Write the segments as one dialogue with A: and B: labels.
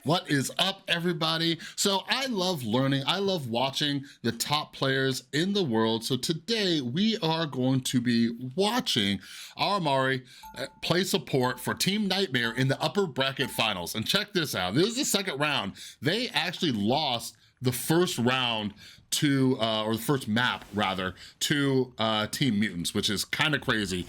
A: What is up, everybody? So I love learning, I love watching the top players in the world. So today we are going to be watching Armori play support for Team Nightmare in the upper bracket finals. And check this out, this is the second round. They actually lost the first round to, or the first map rather, to Team Mutants, which is kind of crazy.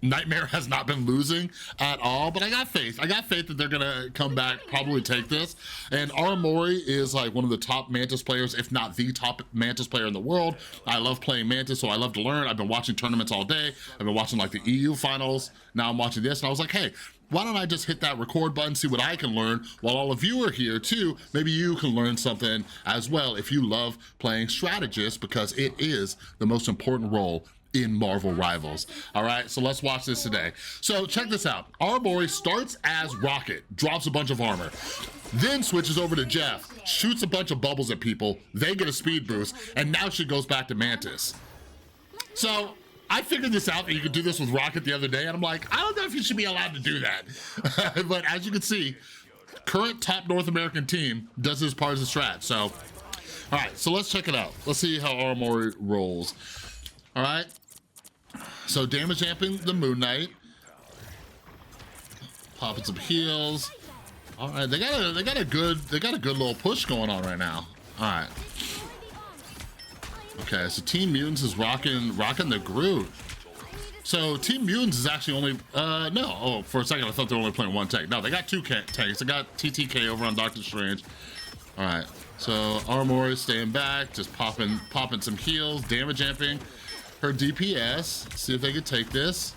A: Nightmare has not been losing at all, but I got faith. I got faith that they're gonna come back, probably take this. And Armori is like one of the top Mantis players, if not the top Mantis player in the world. I love playing Mantis, so I love to learn. I've been watching tournaments all day. I've been watching like the EU finals. Now I'm watching this, and I was like, hey, why don't I just hit that record button, see what I can learn while all of you are here too. Maybe you can learn something as well if you love playing strategist, because it is the most important role in Marvel Rivals. All right, so let's watch this today. So check this out. Armori starts as Rocket, drops a bunch of armor, then switches over to Jeff, shoots a bunch of bubbles at people, they get a speed boost, and now she goes back to Mantis. So I figured this out, that you could do this with Rocket the other day, and I'm like, I don't know if you should be allowed to do that. But as you can see, current top North American team does this part of the strat. So, all right, so let's check it out. Let's see how Armori rolls. All right, so damage amping the Moon Knight, popping some heals. All right, they got a good little push going on right now. All right. Okay, so Team Mutants is rocking the Groot. So Team Mutants is actually only no. Oh, for a second I thought they were only playing one tank. No, they got two tanks. They got TTK over on Doctor Strange. All right, so Armori is staying back, just popping some heals, damage amping her DPS. See if they could take this.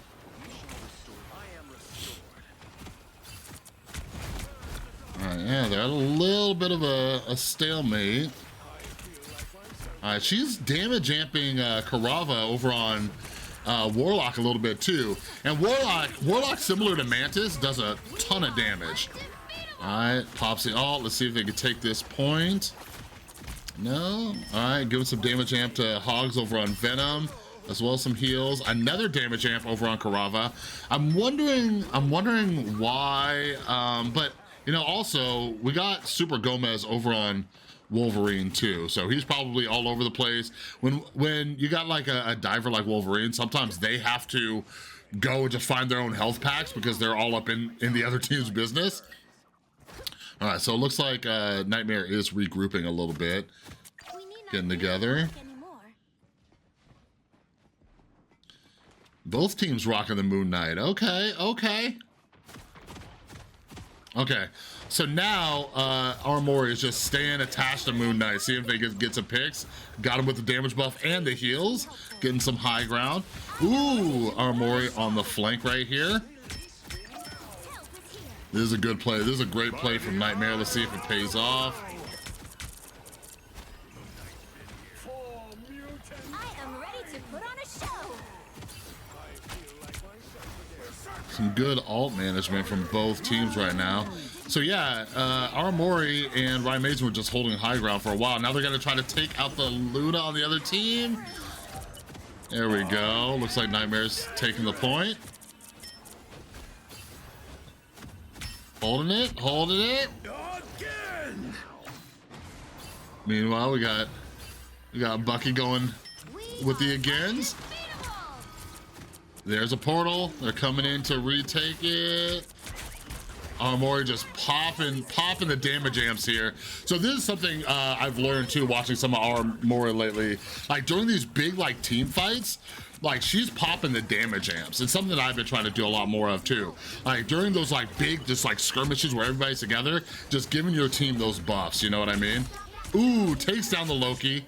A: All right, yeah, they're at a little bit of a stalemate. All right, she's damage amping Karava over on Warlock a little bit too. And Warlock, similar to Mantis, does a ton of damage. All right, pops the ult. Let's see if they can take this point. No. All right, giving some damage amp to Hogs over on Venom, as well as some heals. Another damage amp over on Karava. I'm wondering why, but you know, also we got Super Gomez over on Wolverine too, so he's probably all over the place. When you got like a diver like Wolverine, sometimes they have to go and just find their own health packs because they're all up in the other team's business. All right, so it looks like Nightmare is regrouping a little bit, getting together. Both teams rocking the Moon Knight. Okay. So now Armori is just staying attached to Moon Knight. See if they get some picks. Got him with the damage buff and the heals. Getting some high ground. Ooh, Armori on the flank right here. This is a good play. This is a great play from Nightmare. Let's see if it pays off. Some good ult management from both teams right now. So yeah, Armori and Ryan Mason were just holding high ground for a while. Now they're gonna try to take out the Luna on the other team. There we go. Looks like Nightmare's taking the point. Holding it. Meanwhile, we got Bucky going with the agains. There's a portal. They're coming in to retake it. Armori just popping the damage amps here. So this is something I've learned too, watching some of Armori lately. Like during these big like team fights, like she's popping the damage amps. It's something that I've been trying to do a lot more of too. Like during those like big, just like skirmishes where everybody's together, just giving your team those buffs, you know what I mean? Ooh, takes down the Loki.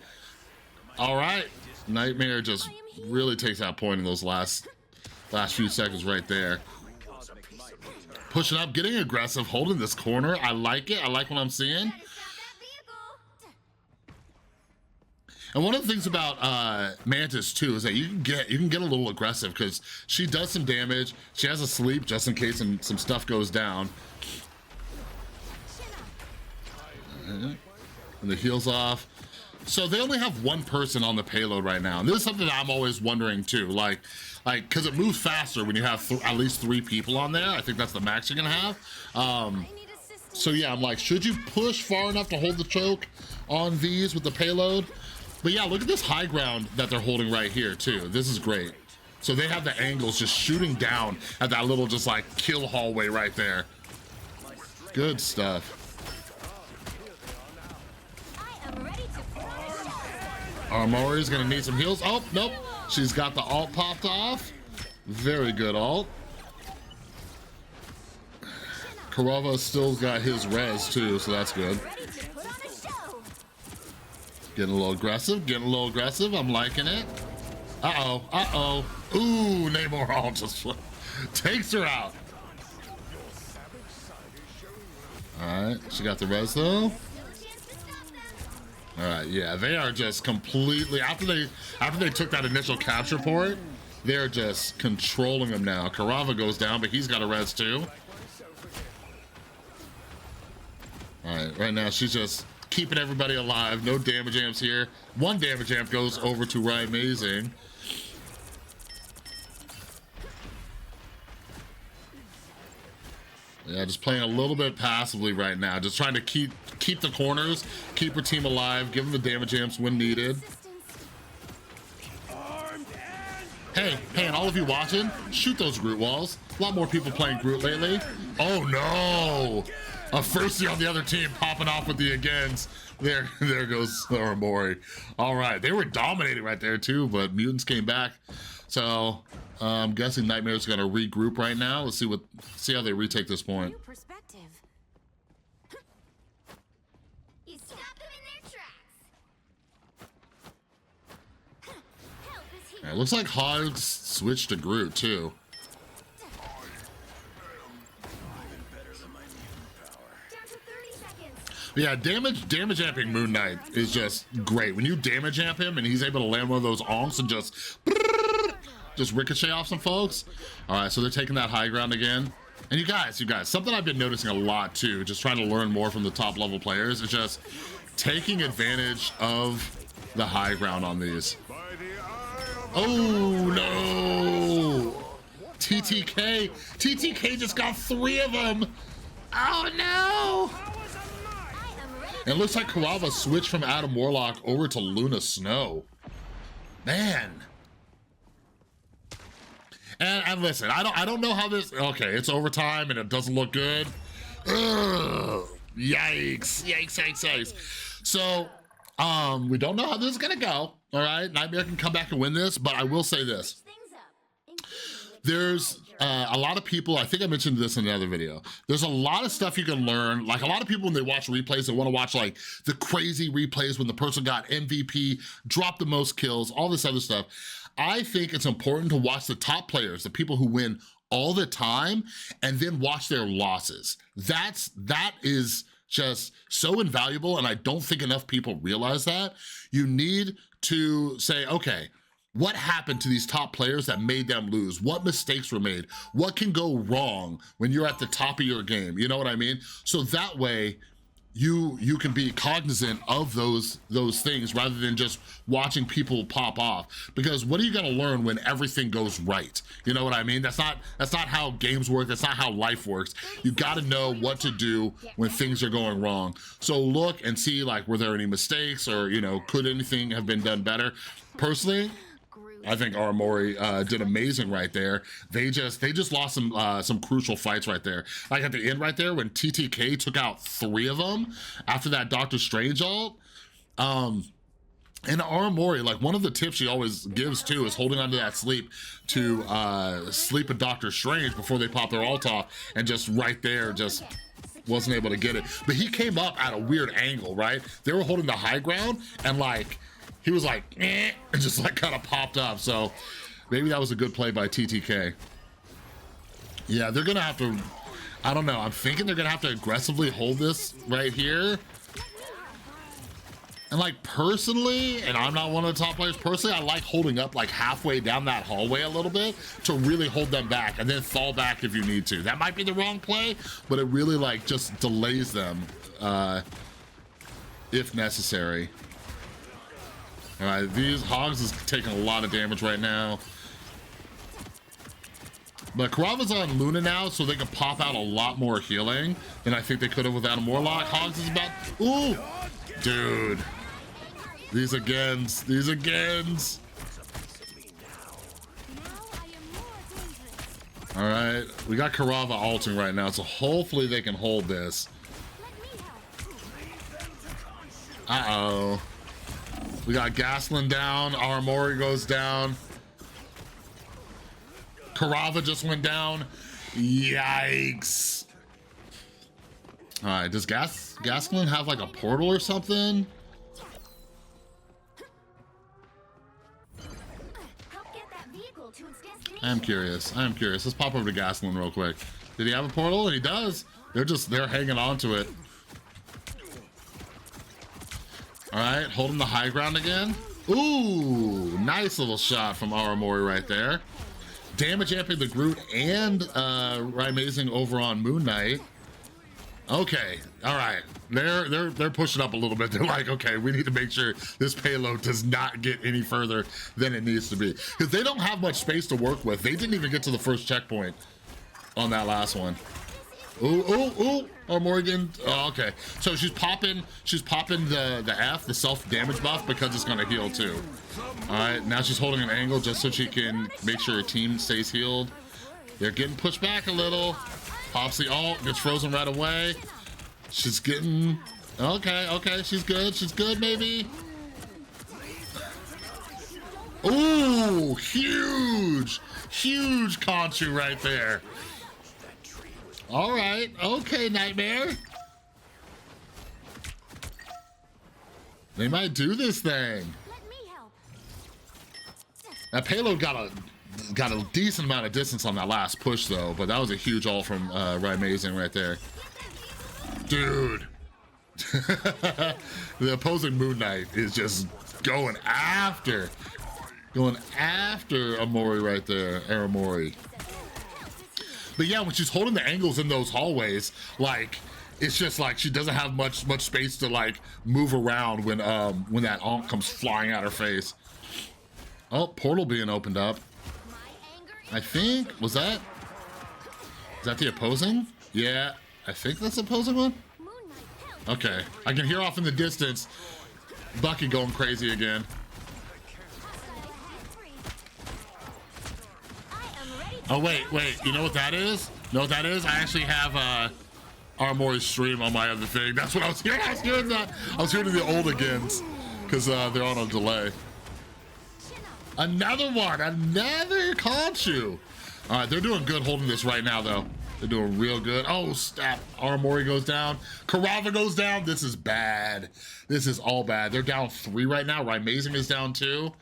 A: All right, Nightmare just really takes that point in those last few seconds right there. Pushing up, getting aggressive, holding this corner. I like it. I like what I'm seeing. And one of the things about Mantis too is that you can get a little aggressive because she does some damage. She has a sleep just in case some stuff goes down. And the heals off. So they only have one person on the payload right now. And this is something that I'm always wondering too, like, cause it moves faster when you have at least 3 people on there. I think that's the max you're gonna have. So yeah, I'm like, should you push far enough to hold the choke on these with the payload? But yeah, look at this high ground that they're holding right here too. This is great. So they have the angles just shooting down at that little just like kill hallway right there. Good stuff. Armori's gonna need some heals. Oh, nope. She's got the ult popped off. Very good ult. Kurava still got his res too, so that's good. Getting a little aggressive, getting a little aggressive. I'm liking it. Uh-oh, uh-oh. Ooh, Namor ult just takes her out. All right, she got the res though. All right, yeah, they are just completely, after they took that initial capture point, they're just controlling him now. Kurava goes down, but he's got a res too. All right, right now she's just keeping everybody alive. No damage amps here. One damage amp goes over to Right Amazing. Yeah, just playing a little bit passively right now. Just trying to keep the corners, keep her team alive, give them the damage amps when needed. Hey, and all of you watching, shoot those Groot walls. A lot more people playing Groot lately. Oh no! A firstie on the other team popping off with the agains. There goes Armori. All right, they were dominating right there too, but Mutants came back. So I'm guessing Nightmare's gonna regroup right now. Let's see how they retake this point.
B: New perspective. You stop them in their tracks. Help is here.
A: It looks like Hogs switched to Groot too. Yeah, damage amping Moon Knight is just great. When you damage amp him and he's able to land one of those onks and just ricochet off some folks. All right, so they're taking that high ground again. And you guys, something I've been noticing a lot too, just trying to learn more from the top level players, is just taking advantage of the high ground on these. Oh no! TTK just got 3 of them. Oh no! And it looks like Kurava switched from Adam Warlock over to Luna Snow. Man. And listen, I don't know how this, okay, it's overtime and it doesn't look good. Ugh, yikes, yikes, yikes, yikes. So, we don't know how this is gonna go, all right? Nightmare can come back and win this, but I will say this. There's a lot of people, I think I mentioned this in another video, there's a lot of stuff you can learn. Like a lot of people when they watch replays, they wanna watch like the crazy replays when the person got MVP, dropped the most kills, all this other stuff. I think it's important to watch the top players, the people who win all the time, and then watch their losses. That is just so invaluable, and I don't think enough people realize that. You need to say, okay, what happened to these top players that made them lose? What mistakes were made? What can go wrong when you're at the top of your game? You know what I mean? So that way, you can be cognizant of those things rather than just watching people pop off. Because what are you gonna learn when everything goes right? You know what I mean? That's not how games work, that's not how life works. You gotta know what to do when things are going wrong. So look and see, like, were there any mistakes, or, you know, could anything have been done better? Personally, I think Armori did amazing right there. They just lost some crucial fights right there. Like at the end right there when TTK took out 3 of them after that Doctor Strange ult. And Armori, like one of the tips she always gives too is holding onto that sleep to sleep a Doctor Strange before they pop their ult off, and just right there just wasn't able to get it. But he came up at a weird angle, right? They were holding the high ground and like, he was like, eh, and just like kind of popped up. So maybe that was a good play by TTK. Yeah, they're gonna have to, I don't know, I'm thinking they're gonna have to aggressively hold this right here. And like personally, and I'm not one of the top players, personally I like holding up like halfway down that hallway a little bit to really hold them back, and then fall back if you need to. That might be the wrong play, but it really like just delays them if necessary. All right, these Hogs is taking a lot of damage right now. But Kurava's on Luna now, so they can pop out a lot more healing than I think they could have without a Morlock. Hogs is about, ooh, dude. These agains, these agains. All right, we got Kurava ulting right now, so hopefully they can hold this. Uh-oh. We got Gaslin down, Armori goes down. Kurava just went down. Yikes. All right, does Gaslin have like a portal or something? I'm curious. Let's pop over to Gaslin real quick. Did he have a portal? He does. They're hanging on to it. All right, holding the high ground again. Ooh, nice little shot from Armori right there. Damage amping the Groot and Amazing over on Moon Knight. Okay, all right. They're pushing up a little bit. They're like, okay, we need to make sure this payload does not get any further than it needs to be. Because they don't have much space to work with. They didn't even get to the first checkpoint on that last one. Ooh, ooh, ooh. Or Morgan. Oh, okay. So she's popping the F, the self-damage buff, because it's gonna heal too. All right, now she's holding an angle just so she can make sure her team stays healed. They're getting pushed back a little. Pops the ult, gets frozen right away. She's getting, okay, she's good maybe. Ooh, huge Conchu right there. All right, okay, Nightmare. They might do this thing. That payload got a decent amount of distance on that last push though, but that was a huge ult from Amazing right there. Dude. The opposing Moon Knight is just going after Armori right there, Armori. But yeah, when she's holding the angles in those hallways, like, it's just like she doesn't have much space to like move around when that ult comes flying at her face. Oh, portal being opened up. I think, is that the opposing? Yeah, I think that's the opposing one. Okay, I can hear off in the distance Bucky going crazy again. Oh wait, you know what that is? I actually have Armori's stream on my other thing. That's what I was hearing. I was hearing the old agains because they're on a delay. Another one, another Conchu. All right, they're doing good holding this right now though. They're doing real good. Oh, snap. Armori goes down. Kurava goes down. This is bad. This is all bad. They're down 3 right now. Amazing is down 2.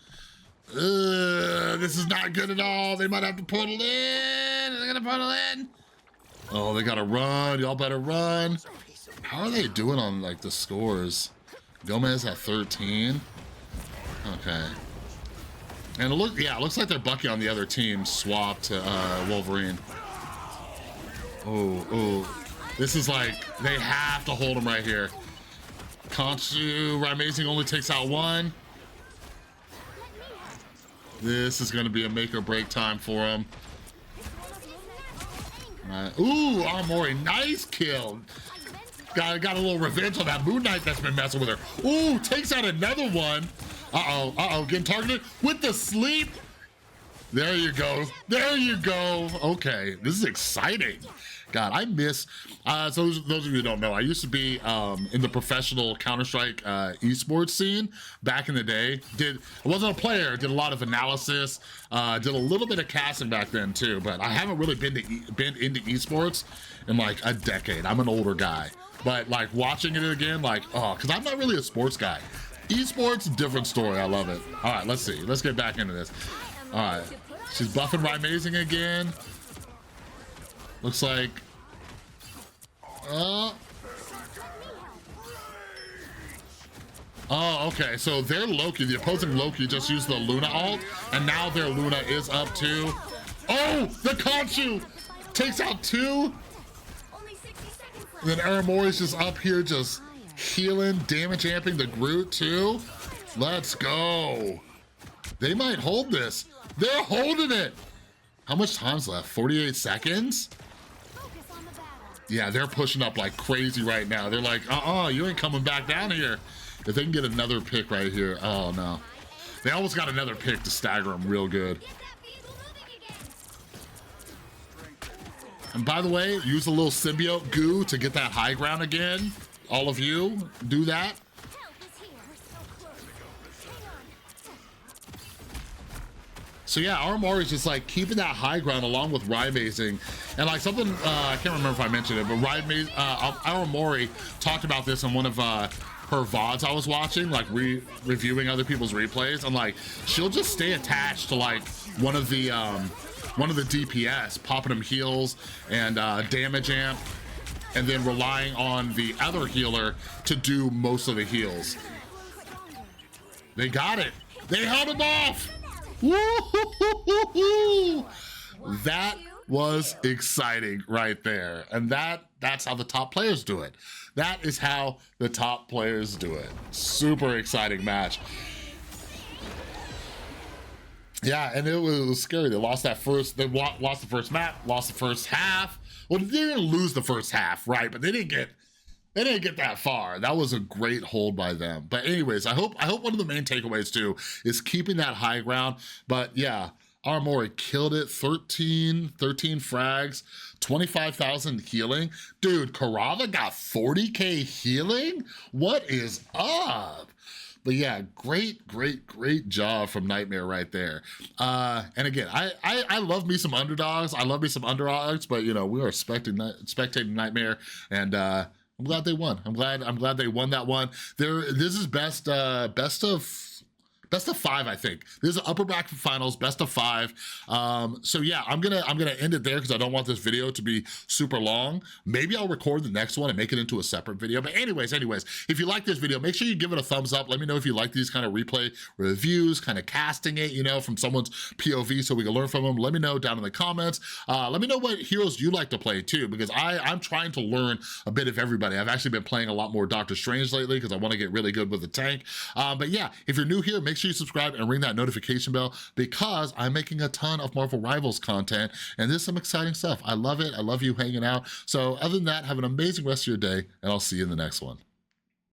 A: This is not good at all. They might have to portal in. They're gonna portal in. Oh, they gotta run. Y'all better run. How are they doing on like the scores? Gomez at 13. Okay. And it looks like their Bucky on the other team swapped to Wolverine. Oh. This is like, they have to hold him right here. Conchu, Amazing only takes out 1. This is gonna be a make or break time for him. Ooh, Armori, nice kill. Got a little revenge on that Moon Knight that's been messing with her. Ooh, takes out another one. Uh-oh, getting targeted with the sleep. There you go. Okay, this is exciting. God, I miss, so those of you who don't know, I used to be in the professional Counter-Strike esports scene back in the day. I wasn't a player, did a lot of analysis, did a little bit of casting back then too, but I haven't really been into esports in like a decade. I'm an older guy, but like watching it again, like, oh, because I'm not really a sports guy. Esports, different story, I love it. All right, let's see, let's get back into this. All right, she's buffing Amazing again. Looks like, oh, okay, so their Loki, the opposing Loki just used the Luna ult, and now their Luna is up too. Oh, the Conchu takes out 2. And then Armori's just up here just healing, damage amping the Groot too. Let's go. They might hold this. They're holding it. How much time's left? 48 seconds?
B: Focus on the battle.
A: Yeah, they're pushing up like crazy right now. They're like, you ain't coming back down here. If they can get another pick right here, oh no. They almost got another pick to stagger them real good.
B: Get that vehicle moving again.
A: And by the way, use a little symbiote goo to get that high ground again. All of you, do that.
B: Help is here. We're so close. Hang on.
A: So yeah, Armori's just like keeping that high ground along with Rymazing. And like something, I can't remember if I mentioned it, but Armori talked about this in one of her VODs I was watching, like reviewing other people's replays. And like, she'll just stay attached to like one of the DPS, popping them heals and damage amp, and then relying on the other healer to do most of the heals. They got it. They held him off. Woo-hoo-hoo-hoo-hoo. That was exciting right there. And that's how the top players do it. That is how the top players do it. Super exciting match. Yeah, and it was scary. They lost that first, they lost the first map, lost the first half. Well, they didn't lose the first half, right? But they didn't get that far. That was a great hold by them. But anyways, I hope one of the main takeaways too is keeping that high ground. But yeah, Armori killed it. 13 frags, 25,000 healing. Dude, Karava got 40K healing? What is up? But yeah, great job from Nightmare right there. And again, I love me some underdogs. I love me some underdogs, but you know, we are spectating Nightmare, and I'm glad they won. I'm glad they won that one. This is best of 5, I think. This is upper bracket finals, best of 5. So yeah, I'm gonna end it there because I don't want this video to be super long. Maybe I'll record the next one and make it into a separate video. But anyways, if you like this video, make sure you give it a thumbs up. Let me know if you like these kind of replay reviews, kind of casting it, you know, from someone's POV so we can learn from them. Let me know down in the comments. Let me know what heroes you like to play too, because I'm trying to learn a bit of everybody. I've actually been playing a lot more Doctor Strange lately because I want to get really good with the tank. But yeah, if you're new here, make sure you subscribe and ring that notification bell because I'm making a ton of Marvel Rivals content and there's some exciting stuff. I love it. I love you hanging out. So other than that, have an amazing rest of your day and I'll see you in the next one.